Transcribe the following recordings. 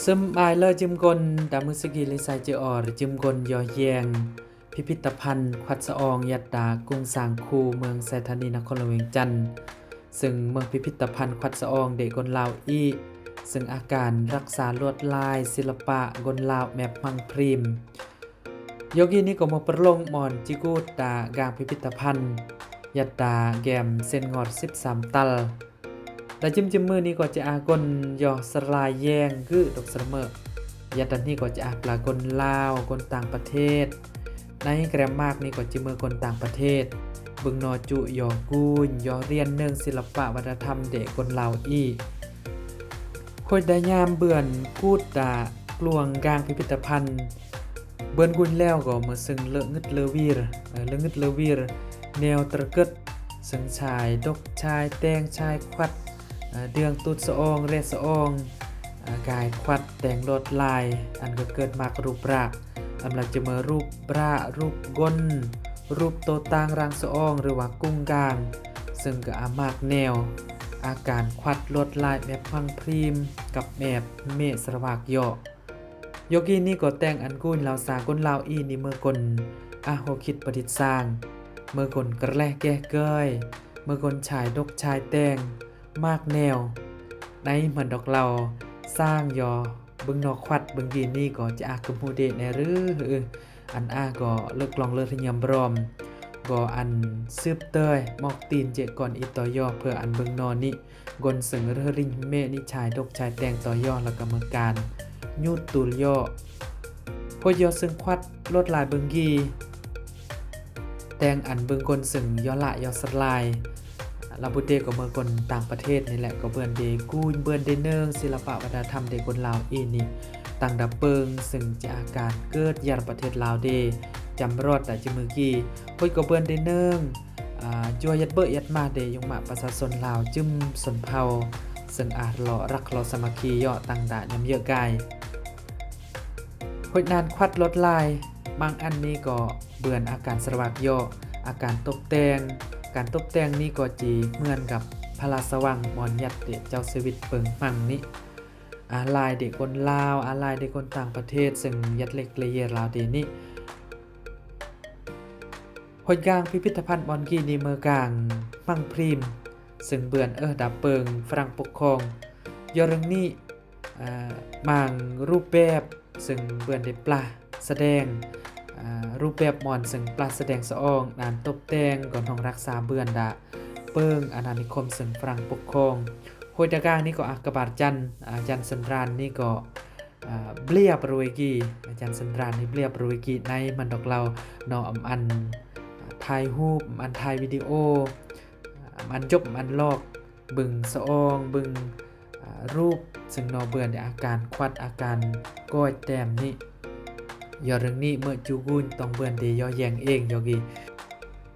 ซึมอายเลอจิมกลดามุสกิลิไซเจออรจิมกลยอแยงพิพิธภัณฑ์ควัดสะอองยัดดากรุงสางคูเมืองไซธานีนครหลวงเวียงจันทน์ซึ่งเมืองพิพิธภัณฑ์ควัดสะอองเด็กกนลาวอีซึ่งอาการรักษาลวดลายศิลปะกนลาวแมปมังพรีมโยกีนี้ก็มาประลงมอนจิกูดดากางพิพิธภัณฑ์ยัดดาแกมเซนงอด13ตัลแต่จิ้มมือนี้ก็จะอากนยอสลายแยงคือดอกเสมอยัดดันนี้ก็จะอาปลากนลาวคนต่างประเทศในแกรมมากนี้ก็จะมือคนต่างประเทศบึงนอจุยอกูนยอเรียนเนื่องศิลปะวัฒนธรรมเด็กคนลาวอีคอยได้ยามเบื่อนกูดดากลวงกลางพิพิธภัณฑ์เบื่อนกุนแล้วก็มาซึ่งเลงึดเลวีรแนวตะกึดซึ่งชายดกชายแตงชายควัดเดืองตุดสะอองเรสะอองกายควัดแต่งลดลายอันก็เกิดมากรูปร่างอำลังจะมารูปร่ารูปก้นรูปโตต่างรังสะอองหรือว่ากุ้งกลางซึ่งก็อามากแนวอาการควัดลดลายแบบพังพรีมกับแมบเมสระวากย่อยกีนี้ก็แต่งอันกุนลาวสากลลาวอีนี่เมื่อกลอาโหคิดประดิษฐ์สร้างเมื่อกลกระแลแก้เกยเมื่อกลชายดกชายแต่งมากแนวในเหมือนดอกเราสร้างยอบึงนอกควัดบึงกีนี่ก็จะอากึมฮูเดในหรืออันก็เลิกลองเลิกทยำบรอมก็อันซืบเตยมอกตีนเจก่อนอีต่อยอเพื่ออันบึงนอนนี่กลสึงเรริงเมนี่ชายดกชายแต่งต่อยอแล้วก็เมือการยูดตูลยอพอยอซึ่งควัดลดลายบึงกีแต่งอันบึงกลสึงยอละยอสลายลาบุเตก็เมืองคนต่างประเทศนี่แหละก็เบือนเดกูนเบือนเดเนิงศิลปะวัฒนธรรมเดคนลาวอีนี่ต่างดับเปิงซึ่งจะอาการเกิดยารประเทศลาวเดจำรอดแต่จิมือกี้พอยก็เบือนเดเนิงจัวยัดเบยัดมาเดยงมาประชาชนลาวจึมสนเผาซึ่งหล่อรักหล่อสมัคคีย่อต่างด่ายำเยอะกายพอยนานควัดลดลายบางอันนี้ก็เบือนอาการสระวักย่ออาการตกแต่งการตกแต่งนี้ก็จีเหมือนกับพระราสว่างมอนยัดเดเจ้าสวิตเปิงมังนี้ลายเด็กคนลาวลายเด็กคนต่างประเทศซึ่งยัดเล็กเลยเยลาวเดนี้หอยกลางพิพิธภัณฑ์มอนกีนีเมืองกลางมังพรีมซึ่งเบือนดับเปิงฝรั่งปกครองยอเรื่องนี้มังรูปแบบซึ่งเบือนได้ปลาแสดงรูปแบบมอนซึ่งปลาแสดงสะอองนานตบแต่งก่อนของรักษาเบือนดาเปิงอาณานิคมซึ่งฝรั่งปกครองโฮยตะกางนี่ก็อักบาดจันจันสันรานนี่ก็เบลียบรวยกีจันสันรานนี่เบลียบรวยกีในมันดอกเรานออันถ่ายรูปอันถ่ายวิดีโออันจบอันลอกบึงสะอองบึงรูปซึ่งนอเบือนในอาการควัดอาการก้อยแต้มนี่ยอเรื่องนี้เมื่อจูกุนต้องเบือนเดยอแยงเองยอกี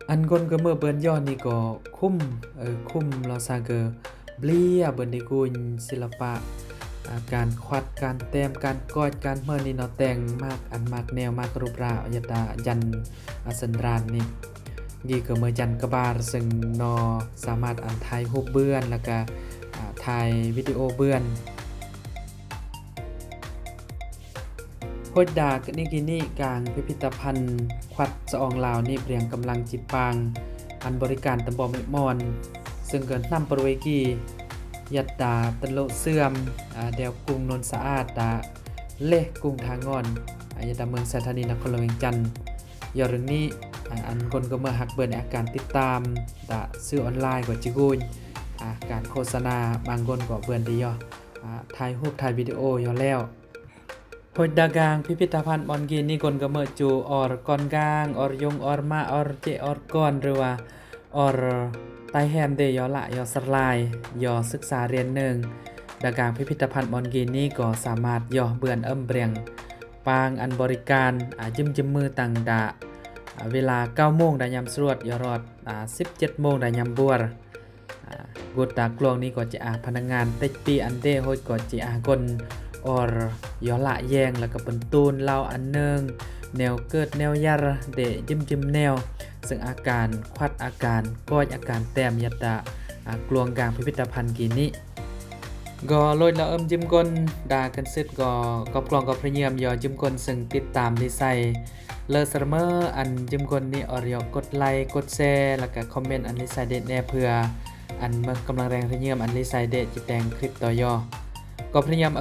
อันกนก็เมื่อเบือนยอนี่ก็คุ้มเราซาเกอเบลียเบือนเดกุนศิลปะการควัดการแต้มการก้อยการเมื่อนี่เนาะแต่งมากอันมากแนวมากรูปร่างยตายันสันรานนี่ยีก็เมื่อจันกบาลซึ่งนอสามารถถ่ายรูปเบือนแล้วก็ถ่ายวิดีโอเบือนโคดดากนิกินี่กลางพิพิธภัณฑ์ควัดสะอองลาวนี่เปลี่ยนกำลังจิปางอันบริการตำบอมิมอนซึ่งเกิดนำปรเวกียัดดาตะโลเสื่อมเดียวกรุงนนสะอาดเล่กรุงทางอนยัดดาเมืองไซธานีนครหลวงเวียงจันทน์ยอเรื่องนี้อันคนก็เมื่อหักเบิร์นอาการติดตามซื้อออนไลน์กว่าจิกุนการโฆษณาบางคนก็เบิร์นดีย่อถ่ายรูปถ่ายวิดีโอยอแล้วหอยดากางพิพิธภัณฑ์มอนกีนี่คนก็เมื่อจูออร์กอนกลางออร์ยงออร์มาออร์เจออร์กอนหรือว่าออร์ไตแฮมเดยอละยอสลายยอศึกษาเรียนหนึ่งดากางพิพิธภัณฑ์มอนกีนี่ก็สามารถยอเบือนเบรียงปางอันบริการจิ้มมือต่างดาเวลา 9 โมงได้ยามสรวดยอรอด17 โมงได้ยามบัวกดตากลวงนี้ก็จะพนักงานเต็กปีอันเดโฮยก็จะกลออร์ยอละแยงแล้วก็เป็นตูนเล่าอันเนึงแนวเกิดแนวยารเดจิ้มแนวซึ่งอาการควัดอาการก้อยอาการแต้มยัตตากลวงกลางพิพิธภัณฑ์กีนี้ พ ก็lôi là chim con đà cần sức có plong có premium do chim con sừng tiết tạm đi xài lơ summer อัน chim con นี่อริยกดไลค์กดแชร์แล้วก็คอมเมนต์อันนี้ใส่เด็ดแน่เพื่ออันเมื่อกำลังแรงpremium อันนี้ใส่เด็ดจิตแดงคลิปต่อย่อก็premium